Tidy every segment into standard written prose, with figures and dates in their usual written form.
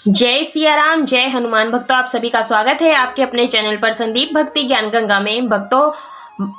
जय सिया राम, जय हनुमान। भक्तों, आप सभी का स्वागत है आपके अपने चैनल पर संदीप भक्ति ज्ञान गंगा में। भक्तों,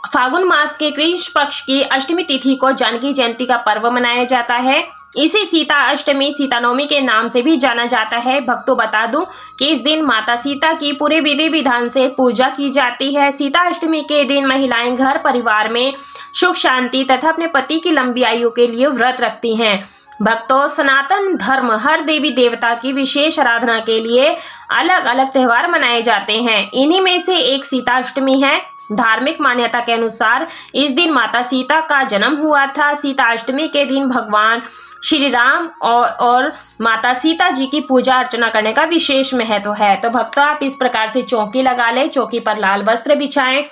फागुन मास के कृष्ण पक्ष की अष्टमी तिथि को जानकी जयंती का पर्व मनाया जाता है। इसे सीता अष्टमी, सीता नवमी के नाम से भी जाना जाता है। भक्तों, बता दूं कि इस दिन माता सीता की पूरे विधि विधान से पूजा की जाती है। सीता अष्टमी के दिन महिलाएं घर परिवार में सुख शांति तथा अपने पति की लंबी आयु के लिए व्रत रखती हैं। भक्तों, सनातन धर्म हर देवी देवता की विशेष आराधना के लिए अलग अलग त्योहार मनाए जाते हैं। इन्हीं में से एक सीता अष्टमी है। धार्मिक मान्यता के अनुसार इस दिन माता सीता का जन्म हुआ था। सीता अष्टमी के दिन भगवान श्री राम और माता सीता जी की पूजा अर्चना करने का विशेष महत्व है। तो भक्तों, आप इस प्रकार से चौकी लगा लें, चौकी पर लाल वस्त्र बिछाएं,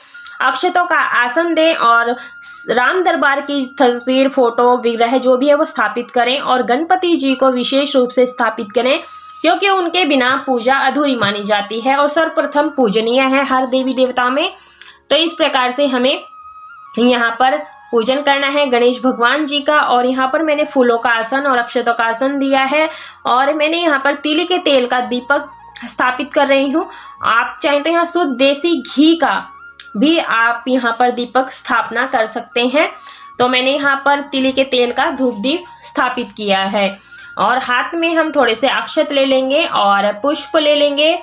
अक्षतों का आसन दें और राम दरबार की तस्वीर, फोटो, विग्रह जो भी है वो स्थापित करें और गणपति जी को विशेष रूप से स्थापित करें, क्योंकि उनके बिना पूजा अधूरी मानी जाती है और सर्वप्रथम पूजनीय है हर देवी देवता में। तो इस प्रकार से हमें यहाँ पर पूजन करना है गणेश भगवान जी का। और यहाँ पर मैंने फूलों का आसन और अक्षतों का आसन दिया है और मैंने यहाँ पर तिल के तेल का दीपक स्थापित कर रही हूँ। आप चाहें तो यहाँ शुद्ध देसी घी का भी आप यहाँ पर दीपक स्थापना कर सकते हैं। तो मैंने यहाँ पर तिल के तेल का धूप दीप स्थापित किया है और हाथ में हम थोड़े से अक्षत ले लेंगे और पुष्प ले लेंगे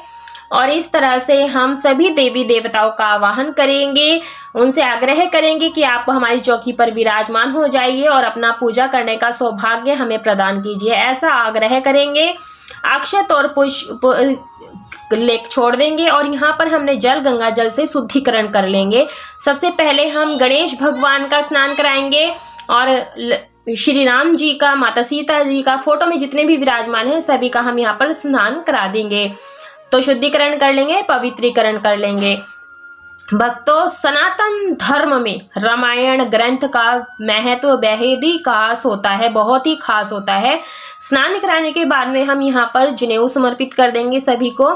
और इस तरह से हम सभी देवी देवताओं का आवाहन करेंगे, उनसे आग्रह करेंगे कि आप हमारी चौकी पर विराजमान हो जाइए और अपना पूजा करने का सौभाग्य हमें प्रदान कीजिए, ऐसा आग्रह करेंगे। अक्षत और पुष्प लेक छोड़ देंगे और यहाँ पर हमने जल, गंगा जल से शुद्धिकरण कर लेंगे। सबसे पहले हम गणेश भगवान का स्नान कराएंगे और श्री राम जी का, माता सीता जी का, फोटो में जितने भी विराजमान हैं सभी का हम यहाँ पर स्नान करा देंगे। तो शुद्धिकरण कर लेंगे, पवित्रीकरण कर लेंगे। भक्तों, सनातन धर्म में रामायण ग्रंथ का महत्व बेहद ही खास होता है, बहुत ही खास होता है। स्नान कराने के बाद में हम यहाँ पर जनेऊ समर्पित कर देंगे सभी को।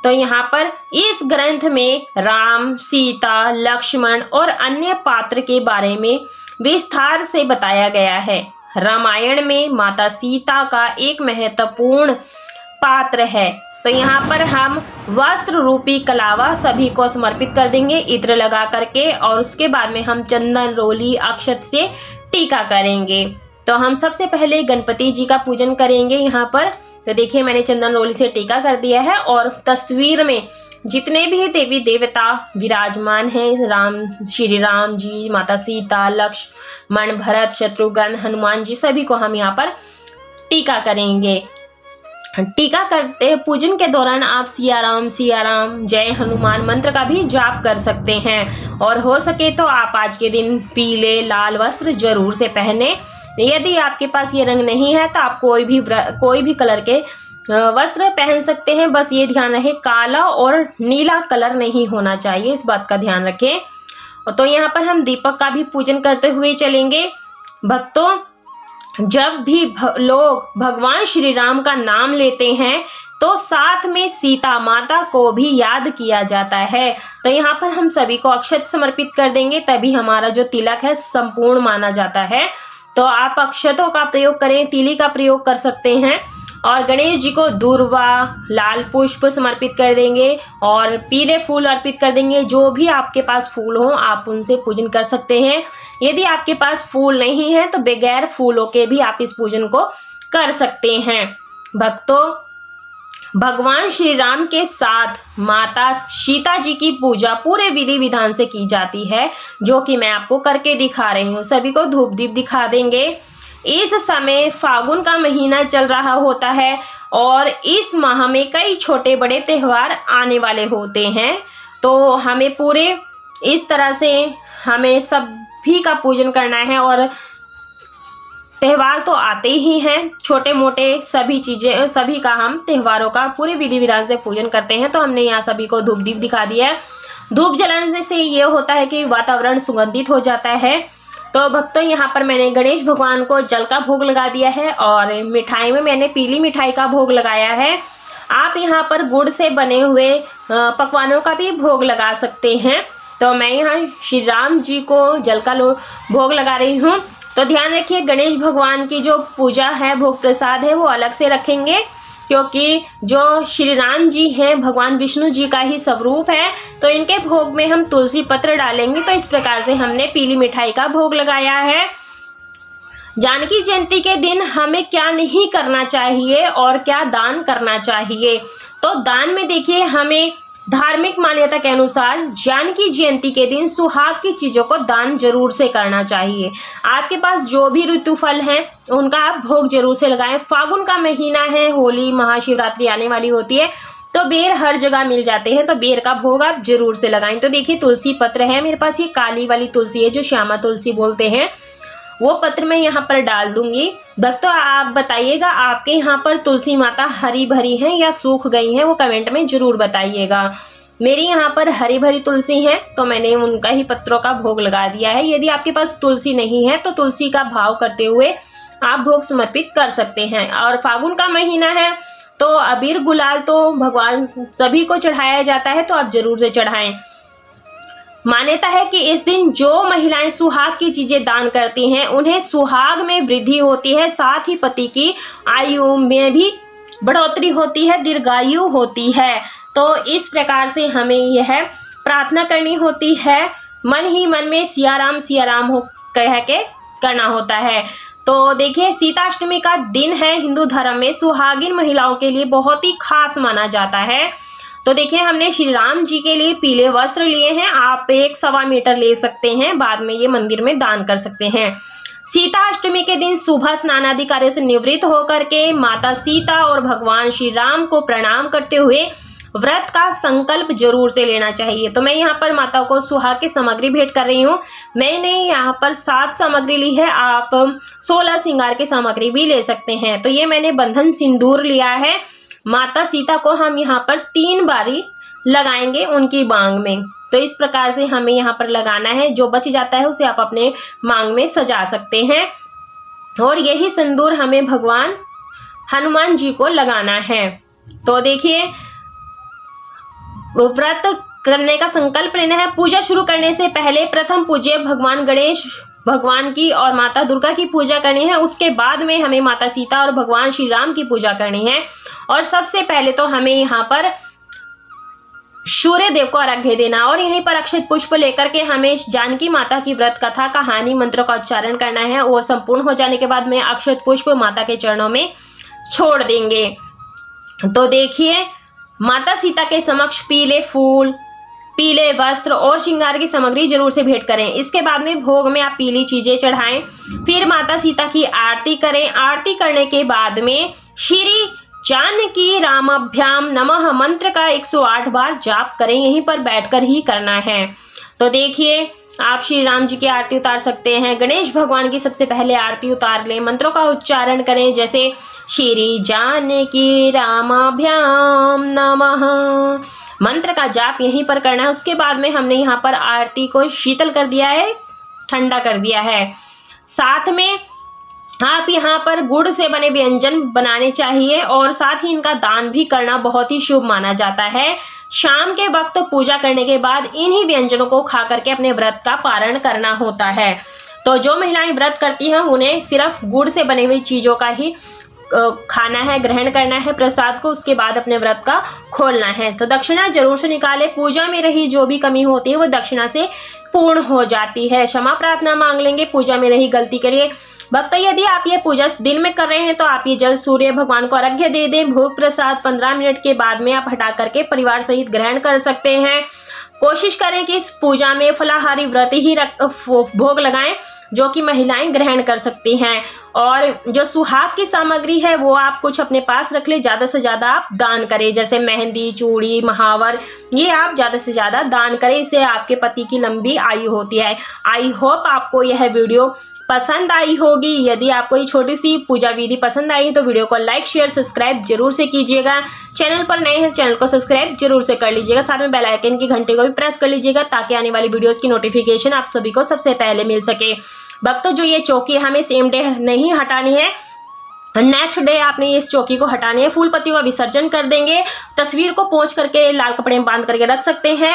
तो यहाँ पर इस ग्रंथ में राम, सीता, लक्ष्मण और अन्य पात्र के बारे में विस्तार से बताया गया है। रामायण में माता सीता का एक महत्वपूर्ण पात्र है। तो यहाँ पर हम वस्त्र रूपी कलावा सभी को समर्पित कर देंगे इत्र लगा करके और उसके बाद में हम चंदन, रोली, अक्षत से टीका करेंगे। तो हम सबसे पहले गणपति जी का पूजन करेंगे यहाँ पर। तो देखिए, मैंने चंदन रोली से टीका कर दिया है और तस्वीर में जितने भी देवी देवता विराजमान हैं, श्री राम जी, माता सीता, लक्ष्मण, भरत, शत्रुघ्न, हनुमान जी, सभी को हम यहाँ पर टीका करेंगे। टीका करते पूजन के दौरान आप सिया राम जय हनुमान मंत्र का भी जाप कर सकते हैं और हो सके तो आप आज के दिन पीले लाल वस्त्र जरूर से पहने। यदि आपके पास ये रंग नहीं है तो आप कोई भी कलर के वस्त्र पहन सकते हैं। बस ये ध्यान रहे, काला और नीला कलर नहीं होना चाहिए, इस बात का ध्यान रखें। तो यहाँ पर हम दीपक का भी पूजन करते हुए चलेंगे। भक्तों, जब भी लोग भगवान श्री राम का नाम लेते हैं तो साथ में सीता माता को भी याद किया जाता है। तो यहाँ पर हम सभी को अक्षत समर्पित कर देंगे, तभी हमारा जो तिलक है संपूर्ण माना जाता है। तो आप अक्षतों का प्रयोग करें, तिली का प्रयोग कर सकते हैं और गणेश जी को दूर्वा, लाल पुष्प समर्पित कर देंगे और पीले फूल अर्पित कर देंगे। जो भी आपके पास फूल हो आप उनसे पूजन कर सकते हैं। यदि आपके पास फूल नहीं है तो बगैर फूलों के भी आप इस पूजन को कर सकते हैं। भक्तों, भगवान श्री राम के साथ माता सीता जी की पूजा पूरे विधि विधान से की जाती है, जो कि मैं आपको करके दिखा रही हूँ। सभी को धूप दीप दिखा देंगे। इस समय फागुन का महीना चल रहा होता है और इस माह में कई छोटे बड़े त्यौहार आने वाले होते हैं। तो हमें पूरे इस तरह से हमें सभी का पूजन करना है और त्यौहार तो आते ही हैं, छोटे मोटे सभी चीज़ें, सभी का हम त्योहारों का पूरे विधि विधान से पूजन करते हैं। तो हमने यहाँ सभी को धूप दीप दिखा दिया है। धूप जलाने से ये होता है कि वातावरण सुगंधित हो जाता है। तो भक्तों, यहाँ पर मैंने गणेश भगवान को जल का भोग लगा दिया है और मिठाई में मैंने पीली मिठाई का भोग लगाया है। आप यहाँ पर गुड़ से बने हुए पकवानों का भी भोग लगा सकते हैं। तो मैं यहाँ श्री राम जी को जल का भोग लगा रही हूँ। तो ध्यान रखिए, गणेश भगवान की जो पूजा है, भोग प्रसाद है, वो अलग से रखेंगे क्योंकि जो श्री राम जी हैं भगवान विष्णु जी का ही स्वरूप है, तो इनके भोग में हम तुलसी पत्र डालेंगे। तो इस प्रकार से हमने पीली मिठाई का भोग लगाया है। जानकी जयंती के दिन हमें क्या नहीं करना चाहिए और क्या दान करना चाहिए। तो दान में देखिए, हमें धार्मिक मान्यता के अनुसार जानकी जयंती के दिन सुहाग की चीज़ों को दान जरूर से करना चाहिए। आपके पास जो भी ऋतु फल हैं उनका आप भोग जरूर से लगाएं। फागुन का महीना है, होली महाशिवरात्रि आने वाली होती है, तो बेर हर जगह मिल जाते हैं, तो बेर का भोग आप जरूर से लगाएं। तो देखिए तुलसी पत्र है मेरे पास, ये काली वाली तुलसी है जो श्यामा तुलसी बोलते हैं, वो पत्र मैं यहाँ पर डाल दूंगी। भक्तों आप बताइएगा आपके यहाँ पर तुलसी माता हरी भरी हैं या सूख गई हैं, वो कमेंट में जरूर बताइएगा। मेरी यहाँ पर हरी भरी तुलसी है तो मैंने उनका ही पत्रों का भोग लगा दिया है। यदि आपके पास तुलसी नहीं है तो तुलसी का भाव करते हुए आप भोग समर्पित कर सकते हैं। और फागुन का महीना है तो अबीर गुलाल तो भगवान सभी को चढ़ाया जाता है, तो आप जरूर से चढ़ाएं। मान्यता है कि इस दिन जो महिलाएं सुहाग की चीजें दान करती हैं उन्हें सुहाग में वृद्धि होती है, साथ ही पति की आयु में भी बढ़ोतरी होती है, दीर्घायु होती है। तो इस प्रकार से हमें यह प्रार्थना करनी होती है, मन ही मन में सिया राम हो कह के करना होता है। तो देखिए सीताष्टमी का दिन है, हिंदू धर्म में सुहागिन महिलाओं के लिए बहुत ही खास माना जाता है। तो देखिए हमने श्री राम जी के लिए पीले वस्त्र लिए हैं, आप 1.25 मीटर ले सकते हैं, बाद में ये मंदिर में दान कर सकते हैं। सीता अष्टमी के दिन सुबह स्नान आदि कार्य से निवृत्त होकर के माता सीता और भगवान श्री राम को प्रणाम करते हुए व्रत का संकल्प जरूर से लेना चाहिए। तो मैं यहाँ पर माता को सुहाग की सामग्री भेंट कर रही हूँ। मैंने यहाँ पर 7 सामग्री ली है, आप 16 श्रृंगार की सामग्री भी ले सकते हैं। तो ये मैंने बंधन सिंदूर लिया है। माता सीता को हम यहाँ पर 3 बारी लगाएंगे उनकी मांग में। तो इस प्रकार से हमें यहाँ पर लगाना है, जो बच जाता है उसे आप अपने मांग में सजा सकते हैं। और यही सिंदूर हमें भगवान हनुमान जी को लगाना है। तो देखिए व्रत करने का संकल्प लेना है। पूजा शुरू करने से पहले प्रथम पूज्य भगवान गणेश भगवान की और माता दुर्गा की पूजा करनी है, उसके बाद में हमें माता सीता और भगवान श्री राम की पूजा करनी है। और सबसे पहले तो हमें यहाँ पर सूर्य देव को अर्घ्य देना और यहीं पर अक्षत पुष्प लेकर के हमें जानकी माता की व्रत कथा कहानी मंत्र का उच्चारण करना है। वो संपूर्ण हो जाने के बाद में अक्षत पुष्प माता के चरणों में छोड़ देंगे। तो देखिए माता सीता के समक्ष पीले फूल, पीले वस्त्र और श्रृंगार की सामग्री जरूर से भेंट करें। इसके बाद में भोग में आप पीली चीजें चढ़ाएं, फिर माता सीता की आरती करें। आरती करने के बाद में श्री जानकी रामाभ्याम नमः मंत्र का 108 बार जाप करें, यहीं पर बैठकर ही करना है। तो देखिए आप श्री राम जी की आरती उतार सकते हैं, गणेश भगवान की सबसे पहले आरती उतार लें, मंत्रों का उच्चारण करें जैसे श्री जानकी रामाभ्याम नमः, मंत्र का जाप यहीं पर करना है। उसके बाद में हमने यहाँ पर आरती को शीतल कर दिया है, ठंडा कर दिया है। साथ में आप यहाँ पर गुड़ से बने व्यंजन बनाने चाहिए और साथ ही इनका दान भी करना बहुत ही शुभ माना जाता है। शाम के वक्त पूजा करने के बाद इन्हीं व्यंजनों को खा करके अपने व्रत का पारण करना होता है। तो जो महिलाएं व्रत करती हैं उन्हें सिर्फ गुड़ से बनी हुई चीज़ों का ही खाना है, ग्रहण करना है प्रसाद को, उसके बाद अपने व्रत का खोलना है। तो दक्षिणा जरूर से निकाले, पूजा में रही जो भी कमी होती है वो दक्षिणा से पूर्ण हो जाती है। क्षमा प्रार्थना मांग लेंगे पूजा में रही गलती के लिए। भक्तों यदि आप ये पूजा दिन में कर रहे हैं तो आप ये जल सूर्य भगवान को अर्घ्य दे दें। भोग प्रसाद 15 मिनट के बाद में आप हटा करके परिवार सहित ग्रहण कर सकते हैं। कोशिश करें कि इस पूजा में फलाहारी व्रत ही भोग लगाएं जो कि महिलाएं ग्रहण कर सकती हैं। और जो सुहाग की सामग्री है वो आप कुछ अपने पास रख ले, ज़्यादा से ज़्यादा आप दान करें, जैसे मेहंदी, चूड़ी, महावर, ये आप ज़्यादा से ज़्यादा दान करें, इससे आपके पति की लंबी आयु होती है। आई होप आपको यह वीडियो पसंद आई होगी। यदि आपको ये छोटी सी पूजा विधि पसंद आई है तो वीडियो को लाइक शेयर सब्सक्राइब जरूर से कीजिएगा। चैनल पर नए हैं चैनल को सब्सक्राइब जरूर से कर लीजिएगा, साथ में बेल आइकन की घंटे को भी प्रेस कर लीजिएगा ताकि आने वाली वीडियोस की नोटिफिकेशन आप सभी को सबसे पहले मिल सके। भक्तों जो ये चौकी हमें सेम डे नहीं हटानी है, नेक्स्ट डे आपने इस चौकी को हटानी है। फूल पत्तियों का विसर्जन कर देंगे, तस्वीर को पोंछ करके लाल कपड़े में बांध करके रख सकते हैं,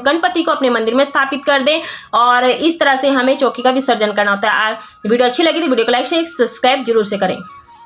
गणपति को अपने मंदिर में स्थापित कर दें और इस तरह से हमें चौकी का विसर्जन करना होता है। वीडियो अच्छी लगी तो वीडियो को लाइक शेयर सब्सक्राइब जरूर से करें।